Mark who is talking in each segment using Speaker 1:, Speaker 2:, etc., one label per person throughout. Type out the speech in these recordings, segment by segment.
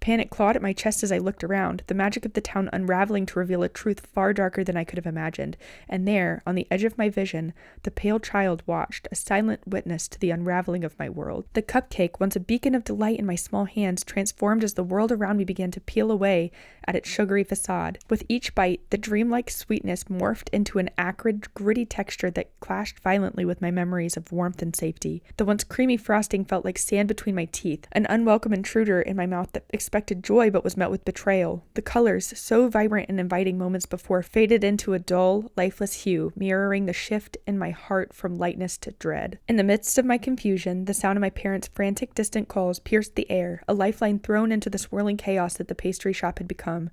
Speaker 1: Panic clawed at my chest as I looked around, the magic of the town unraveling to reveal a truth far darker than I could have imagined. And there, on the edge of my vision, the pale child watched, a silent witness to the unraveling of my world. The cupcake, once a beacon of delight in my small hands, transformed as the world around me began to peel away at its sugary facade. With each bite, the dreamlike sweetness morphed into an acrid, gritty texture that clashed violently with my memories of warmth and safety. The once creamy frosting felt like sand between my teeth, an unwelcome intruder in my mouth that expected joy but was met with betrayal. The colors, so vibrant and inviting moments before, faded into a dull, lifeless hue, mirroring the shift in my heart from lightness to dread. In the midst of my confusion, the sound of my parents' frantic, distant calls pierced the air, a lifeline thrown into the swirling chaos that the pastry shop had become.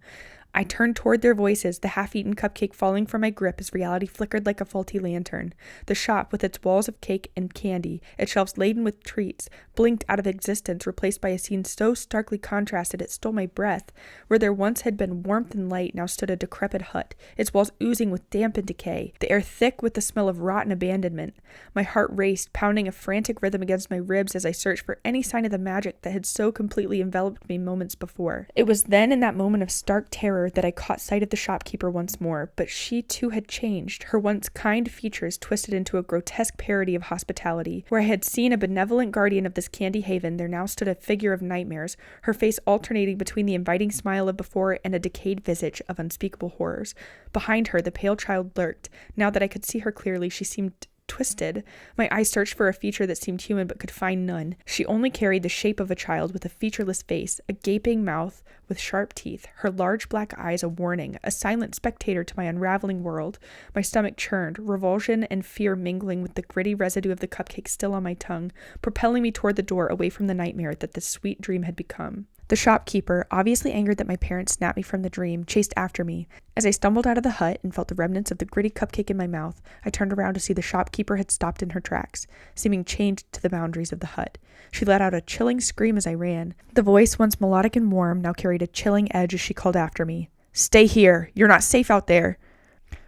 Speaker 1: I turned toward their voices, the half-eaten cupcake falling from my grip as reality flickered like a faulty lantern. The shop, with its walls of cake and candy, its shelves laden with treats, blinked out of existence, replaced by a scene so starkly contrasted it stole my breath. Where there once had been warmth and light, now stood a decrepit hut, its walls oozing with damp and decay, the air thick with the smell of rotten abandonment. My heart raced, pounding a frantic rhythm against my ribs as I searched for any sign of the magic that had so completely enveloped me moments before. It was then, in that moment of stark terror, that I caught sight of the shopkeeper once more, but she too had changed, her once kind features twisted into a grotesque parody of hospitality. Where I had seen a benevolent guardian of this candy haven, there now stood a figure of nightmares, her face alternating between the inviting smile of before and a decayed visage of unspeakable horrors. Behind her, the pale child lurked. Now that I could see her clearly, she seemed twisted. My eyes searched for a feature that seemed human but could find none. She only carried the shape of a child with a featureless face, a gaping mouth with sharp teeth, her large black eyes a warning, a silent spectator to my unraveling world. My stomach churned, revulsion and fear mingling with the gritty residue of the cupcake still on my tongue, propelling me toward the door away from the nightmare that this sweet dream had become. The shopkeeper, obviously angered that my parents snapped me from the dream, chased after me. As I stumbled out of the hut and felt the remnants of the gritty cupcake in my mouth, I turned around to see the shopkeeper had stopped in her tracks, seeming chained to the boundaries of the hut. She let out a chilling scream as I ran. The voice, once melodic and warm, now carried a chilling edge as she called after me. "Stay here! You're not safe out there!"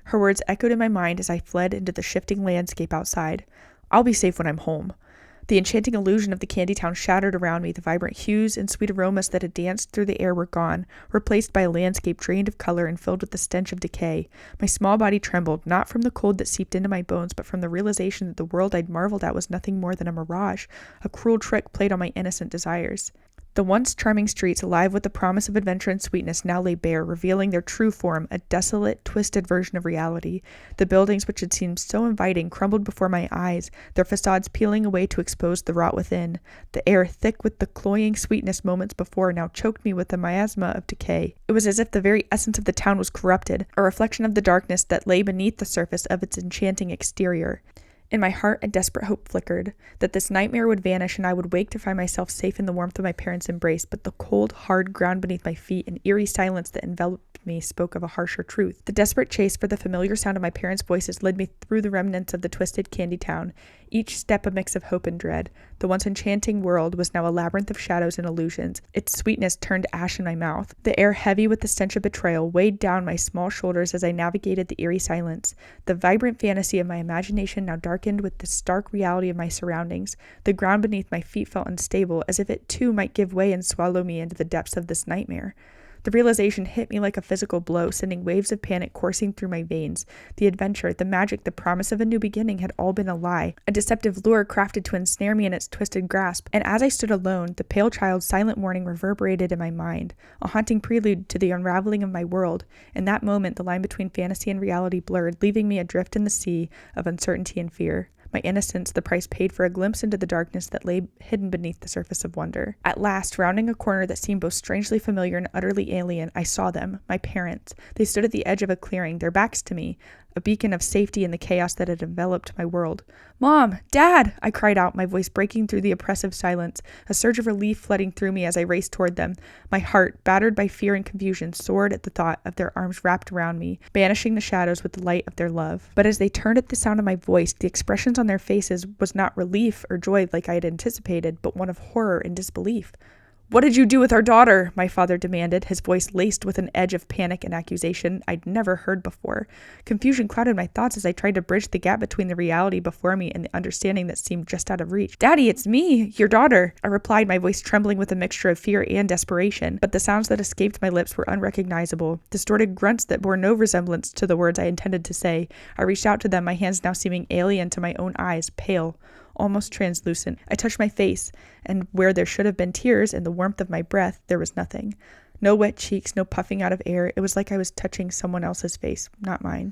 Speaker 1: Her words echoed in my mind as I fled into the shifting landscape outside. "I'll be safe when I'm home." The enchanting illusion of the candy town shattered around me. The vibrant hues and sweet aromas that had danced through the air were gone, replaced by a landscape drained of color and filled with the stench of decay. My small body trembled, not from the cold that seeped into my bones, but from the realization that the world I'd marveled at was nothing more than a mirage, a cruel trick played on my innocent desires. The once charming streets, alive with the promise of adventure and sweetness, now lay bare, revealing their true form, a desolate, twisted version of reality. The buildings which had seemed so inviting crumbled before my eyes, their facades peeling away to expose the rot within. The air, thick with the cloying sweetness moments before, now choked me with the miasma of decay. It was as if the very essence of the town was corrupted, a reflection of the darkness that lay beneath the surface of its enchanting exterior. In my heart, a desperate hope flickered, that this nightmare would vanish and I would wake to find myself safe in the warmth of my parents' embrace, but the cold, hard ground beneath my feet and eerie silence that enveloped me spoke of a harsher truth. The desperate chase for the familiar sound of my parents' voices led me through the remnants of the twisted candy town, each step a mix of hope and dread. The once enchanting world was now a labyrinth of shadows and illusions. Its sweetness turned to ash in my mouth. The air, heavy with the stench of betrayal, weighed down my small shoulders as I navigated the eerie silence. The vibrant fantasy of my imagination now darkened with the stark reality of my surroundings. The ground beneath my feet felt unstable, as if it too might give way and swallow me into the depths of this nightmare. The realization hit me like a physical blow, sending waves of panic coursing through my veins. The adventure, the magic, the promise of a new beginning had all been a lie, a deceptive lure crafted to ensnare me in its twisted grasp. And as I stood alone, the pale child's silent warning reverberated in my mind, a haunting prelude to the unraveling of my world. In that moment, the line between fantasy and reality blurred, leaving me adrift in the sea of uncertainty and fear. My innocence, the price paid for a glimpse into the darkness that lay hidden beneath the surface of wonder. At last, rounding a corner that seemed both strangely familiar and utterly alien, I saw them, my parents. They stood at the edge of a clearing, their backs to me, a beacon of safety in the chaos that had enveloped my world. "Mom! Dad!" I cried out, my voice breaking through the oppressive silence, a surge of relief flooding through me as I raced toward them. My heart, battered by fear and confusion, soared at the thought of their arms wrapped around me, banishing the shadows with the light of their love. But as they turned at the sound of my voice, the expressions on their faces was not relief or joy like I had anticipated, but one of horror and disbelief. "What did you do with our daughter?" my father demanded, his voice laced with an edge of panic and accusation I'd never heard before. Confusion clouded my thoughts as I tried to bridge the gap between the reality before me and the understanding that seemed just out of reach. "Daddy, it's me, your daughter," I replied, my voice trembling with a mixture of fear and desperation, but the sounds that escaped my lips were unrecognizable, distorted grunts that bore no resemblance to the words I intended to say. I reached out to them, my hands now seeming alien to my own eyes, pale, almost translucent. I touched my face, and where there should have been tears and the warmth of my breath, there was nothing. No wet cheeks, no puffing out of air. It was like I was touching someone else's face, not mine.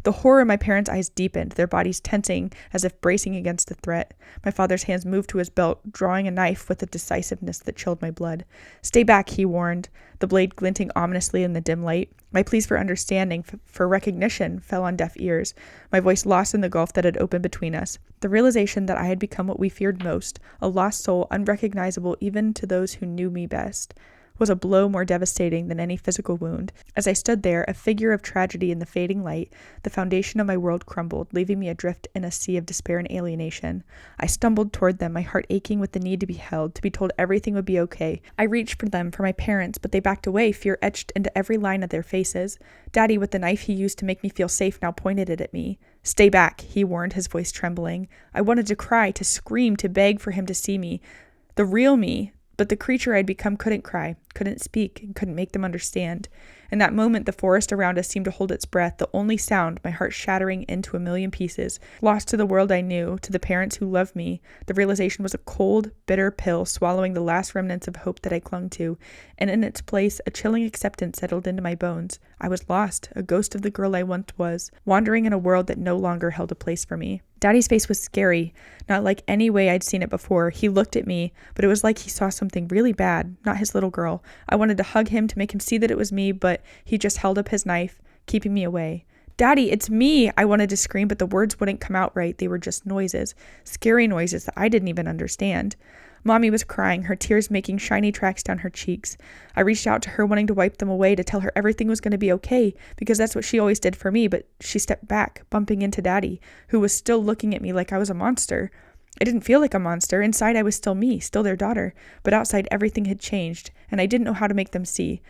Speaker 1: The horror in my parents' eyes deepened, their bodies tensing as if bracing against a threat. My father's hands moved to his belt, drawing a knife with a decisiveness that chilled my blood. "Stay back," he warned, the blade glinting ominously in the dim light. My pleas for understanding, for recognition, fell on deaf ears, my voice lost in the gulf that had opened between us. The realization that I had become what we feared most, a lost soul unrecognizable even to those who knew me best, was a blow more devastating than any physical wound. As I stood there, a figure of tragedy in the fading light, the foundation of my world crumbled, leaving me adrift in a sea of despair and alienation. I stumbled toward them, my heart aching with the need to be held, to be told everything would be okay. I reached for them, for my parents, but they backed away, fear etched into every line of their faces. Daddy, with the knife he used to make me feel safe, now pointed it at me. "Stay back," he warned, his voice trembling. I wanted to cry, to scream, to beg for him to see me, the real me. But the creature I'd become couldn't cry, couldn't speak, and couldn't make them understand. In that moment, the forest around us seemed to hold its breath, the only sound, my heart shattering into a million pieces. Lost to the world I knew, to the parents who loved me, the realization was a cold, bitter pill swallowing the last remnants of hope that I clung to, and in its place, a chilling acceptance settled into my bones. I was lost, a ghost of the girl I once was, wandering in a world that no longer held a place for me. Daddy's face was scary, not like any way I'd seen it before. He looked at me, but it was like he saw something really bad, not his little girl. I wanted to hug him to make him see that it was me, but he just held up his knife, keeping me away. "Daddy, it's me!" I wanted to scream, but the words wouldn't come out right. They were just noises, scary noises that I didn't even understand. Mommy was crying, her tears making shiny tracks down her cheeks. I reached out to her, wanting to wipe them away, to tell her everything was going to be okay, because that's what she always did for me, but she stepped back, bumping into Daddy, who was still looking at me like I was a monster. I didn't feel like a monster. Inside, I was still me, still their daughter, but outside, everything had changed, and I didn't know how to make them see.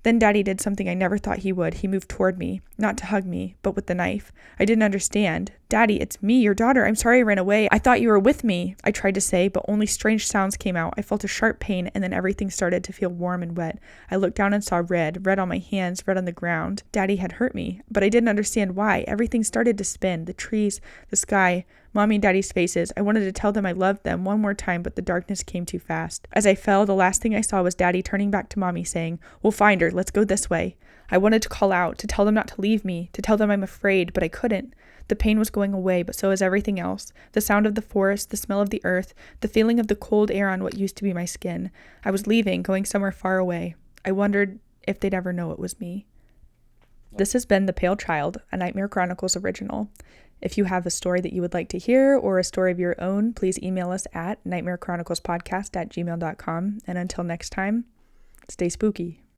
Speaker 1: Then Daddy did something I never thought he would. He moved toward me, not to hug me, but with the knife. I didn't understand. "Daddy, it's me, your daughter. I'm sorry I ran away. I thought you were with me," I tried to say, but only strange sounds came out. I felt a sharp pain, and then everything started to feel warm and wet. I looked down and saw red on my hands, red on the ground. Daddy had hurt me, but I didn't understand why. Everything started to spin, the trees, the sky, Mommy and Daddy's faces. I wanted to tell them I loved them one more time, but the darkness came too fast. As I fell, the last thing I saw was Daddy turning back to Mommy, saying, "We'll find her. Let's go this way." I wanted to call out, to tell them not to leave me, to tell them I'm afraid, but I couldn't. The pain was going away, but so was everything else. The sound of the forest, the smell of the earth, the feeling of the cold air on what used to be my skin. I was leaving, going somewhere far away. I wondered if they'd ever know it was me. This has been The Pale Child, a Nightmare Chronicles original. If you have a story that you would like to hear or a story of your own, please email us at nightmarechroniclespodcast@gmail.com. And until next time, stay spooky.